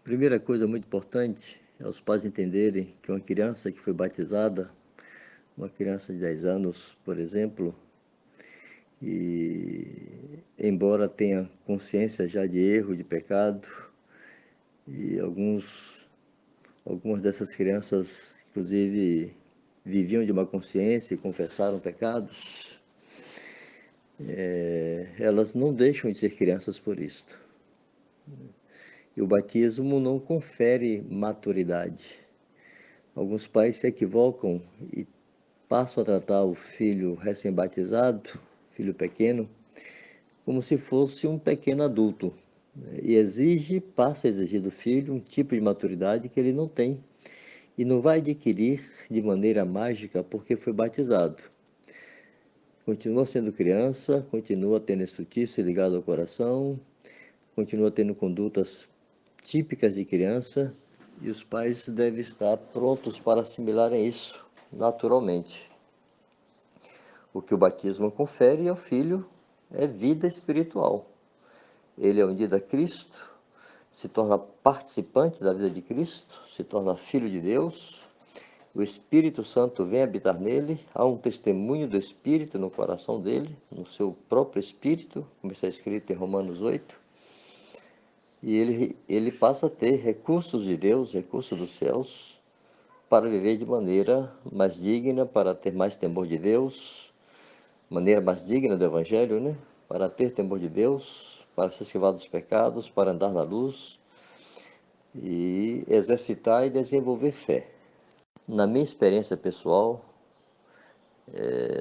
Primeira coisa muito importante é os pais entenderem que uma criança que foi batizada, uma criança de 10 anos, por exemplo, e embora tenha consciência já de erro, de pecado, e algumas dessas crianças, inclusive, viviam de uma consciência e confessaram pecados, elas não deixam de ser crianças por isto. E o batismo não confere maturidade. Alguns pais se equivocam e passam a tratar o filho recém-batizado, filho pequeno, como se fosse um pequeno adulto, e passa a exigir do filho um tipo de maturidade que ele não tem e não vai adquirir de maneira mágica porque foi batizado. Continua sendo criança, continua tendo estutícia ligada ao coração, continua tendo condutas típicas de criança, e os pais devem estar prontos para assimilarem isso naturalmente. O que o batismo confere ao filho é vida espiritual. Ele é unido a Cristo, se torna participante da vida de Cristo, se torna filho de Deus, o Espírito Santo vem habitar nele, há um testemunho do Espírito no coração dele, no seu próprio Espírito, como está escrito em Romanos 8, e ele passa a ter recursos de Deus, recursos dos céus, para viver de maneira mais digna, para ter mais temor de Deus, maneira mais digna do Evangelho, né? Para ter temor de Deus, para se esquivar dos pecados, para andar na luz e exercitar e desenvolver fé. Na minha experiência pessoal,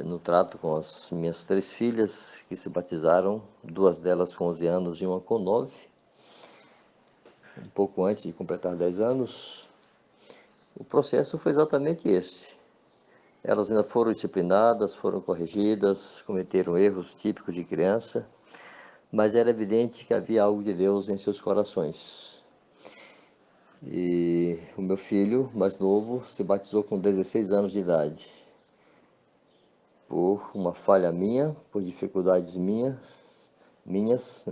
no trato com as minhas 3 filhas que se batizaram, 2 delas com 11 anos e uma com 9, um pouco antes de completar 10 anos, o processo foi exatamente esse. Elas ainda foram disciplinadas, foram corrigidas, cometeram erros típicos de criança, mas era evidente que havia algo de Deus em seus corações. E o meu filho mais novo se batizou com 16 anos de idade. Por uma falha minha, por dificuldades minhas,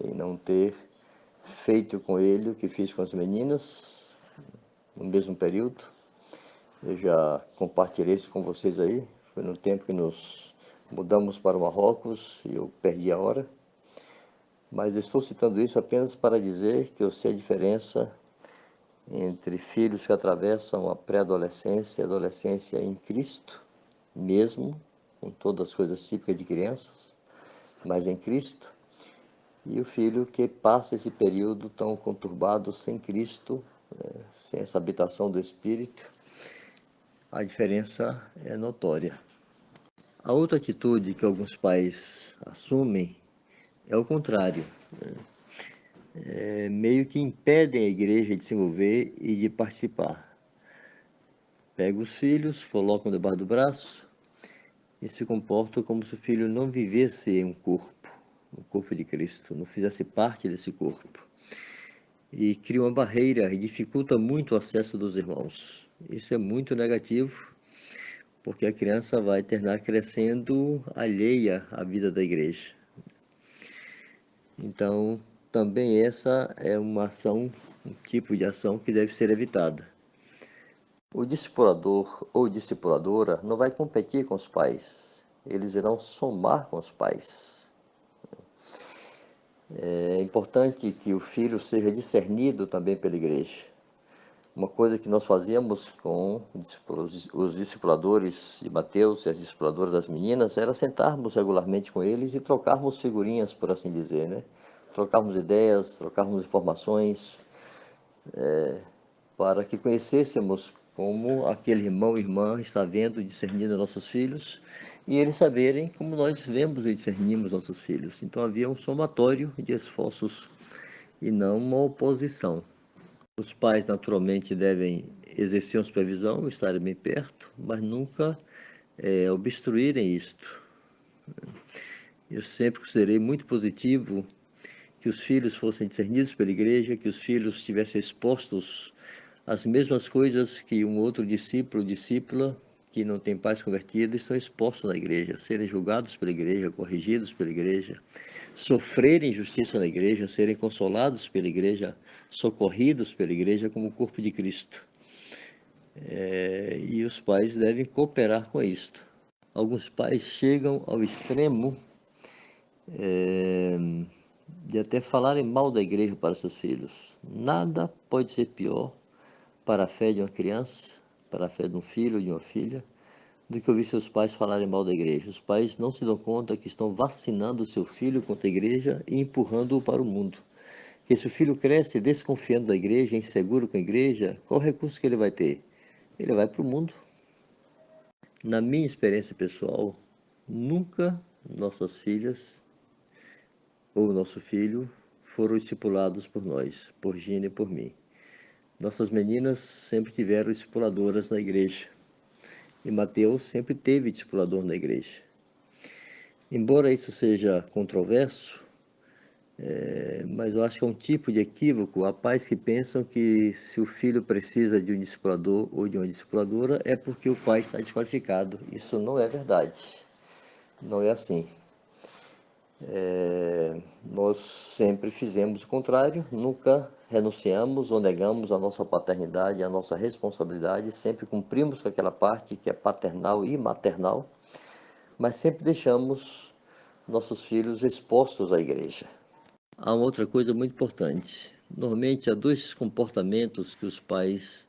em não ter feito com ele o que fiz com as meninas no mesmo período. Eu já compartilhei isso com vocês aí. Foi no tempo que nos mudamos para o Marrocos e eu perdi a hora. Mas estou citando isso apenas para dizer que eu sei a diferença entre filhos que atravessam a pré-adolescência e adolescência em Cristo, mesmo com todas as coisas típicas de crianças, mas em Cristo, e o filho que passa esse período tão conturbado sem Cristo, sem essa habitação do Espírito. A diferença é notória. A outra atitude que alguns pais assumem é o contrário. Meio que impedem a igreja de se envolver e de participar. Pegam os filhos, colocam debaixo do braço e se comportam como se o filho não vivesse em um corpo de Cristo, não fizesse parte desse corpo. E cria uma barreira e dificulta muito o acesso dos irmãos. Isso é muito negativo, porque a criança vai terminar crescendo alheia à vida da igreja. Então, também essa é uma ação, um tipo de ação que deve ser evitada. O discipulador ou discipuladora não vai competir com os pais, eles irão somar com os pais. É importante que o filho seja discernido também pela igreja. Uma coisa que nós fazíamos com os discipuladores de Mateus e as discipuladoras das meninas era sentarmos regularmente com eles e trocarmos figurinhas, por assim dizer, né? Trocarmos ideias, trocarmos informações, para que conhecêssemos como aquele irmão e irmã está vendo e discernindo nossos filhos, e eles saberem como nós vemos e discernimos nossos filhos. Então havia um somatório de esforços e não uma oposição. Os pais, naturalmente, devem exercer uma supervisão, estarem bem perto, mas nunca obstruírem isto. Eu sempre considerei muito positivo que os filhos fossem discernidos pela igreja, que os filhos estivessem expostos às mesmas coisas que um outro discípulo ou discípula que não tem pais convertidos estão expostos na igreja, serem julgados pela igreja, corrigidos pela igreja, sofrerem injustiça na igreja, serem consolados pela igreja, socorridos pela igreja como o corpo de Cristo. E os pais devem cooperar com isto. Alguns pais chegam ao extremo de até falarem mal da igreja para seus filhos. Nada pode ser pior para a fé de uma criança, para a fé de um filho ou de uma filha, do que ouvir seus pais falarem mal da igreja. Os pais não se dão conta que estão vacinando seu filho contra a igreja e empurrando-o para o mundo. Porque se o filho cresce desconfiando da igreja, inseguro com a igreja, qual recurso que ele vai ter? Ele vai para o mundo. Na minha experiência pessoal, nunca nossas filhas ou nosso filho foram discipulados por nós, por Gina e por mim. Nossas meninas sempre tiveram discipuladoras na igreja. E Mateus sempre teve discipulador na igreja. Embora isso seja controverso, mas eu acho que é um tipo de equívoco. Há pais que pensam que se o filho precisa de um discipulador ou de uma discipuladora é porque o pai está desqualificado. Isso não é verdade. Não é assim. Nós sempre fizemos o contrário, nunca renunciamos ou negamos a nossa paternidade, a nossa responsabilidade, sempre cumprimos com aquela parte que é paternal e maternal, mas sempre deixamos nossos filhos expostos à igreja. Há uma outra coisa muito importante. Normalmente há dois comportamentos que os pais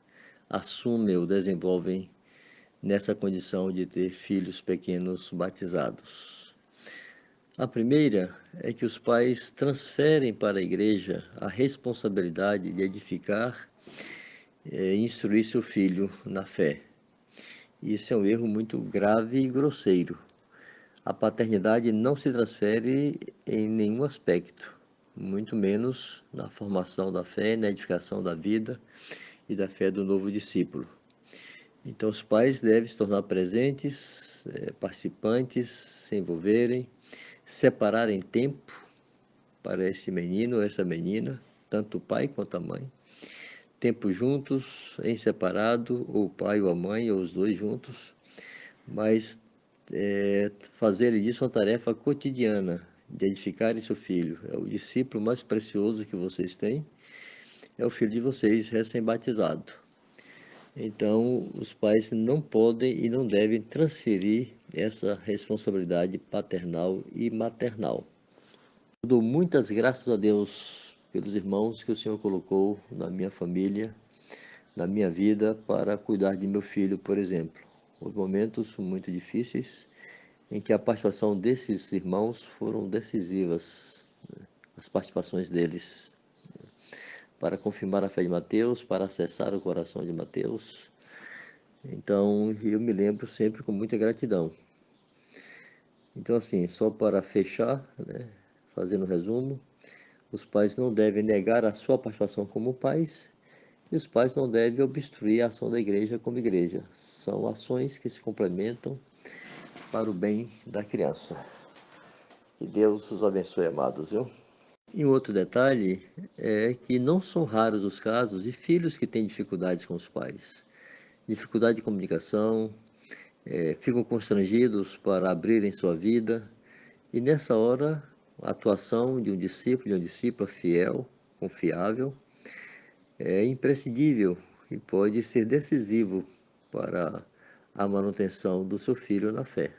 assumem ou desenvolvem nessa condição de ter filhos pequenos batizados. A primeira é que os pais transferem para a igreja a responsabilidade de edificar e instruir seu filho na fé. Isso é um erro muito grave e grosseiro. A paternidade não se transfere em nenhum aspecto, muito menos na formação da fé, na edificação da vida e da fé do novo discípulo. Então, os pais devem se tornar presentes, participantes, se envolverem, separarem tempo para esse menino ou essa menina, tanto o pai quanto a mãe, tempo juntos, em separado, ou o pai ou a mãe, ou os dois juntos, mas fazer disso uma tarefa cotidiana, de edificar seu filho. É o discípulo mais precioso que vocês têm, é o filho de vocês recém-batizado. Então, os pais não podem e não devem transferir essa responsabilidade paternal e maternal. Eu dou muitas graças a Deus pelos irmãos que o Senhor colocou na minha família, na minha vida, para cuidar de meu filho, por exemplo. Os momentos muito difíceis em que a participação desses irmãos foram decisivas, as participações deles, para confirmar a fé de Mateus, para acessar o coração de Mateus. Então, eu me lembro sempre com muita gratidão. Então, assim, só para fechar, né, fazendo um resumo, os pais não devem negar a sua participação como pais e os pais não devem obstruir a ação da igreja como igreja. São ações que se complementam para o bem da criança. Que Deus os abençoe, amados, viu? E um outro detalhe é que não são raros os casos de filhos que têm dificuldades com os pais. Dificuldade de comunicação, ficam constrangidos para abrirem sua vida. E nessa hora, a atuação de um discípulo, de uma discípula fiel, confiável, é imprescindível e pode ser decisivo para a manutenção do seu filho na fé.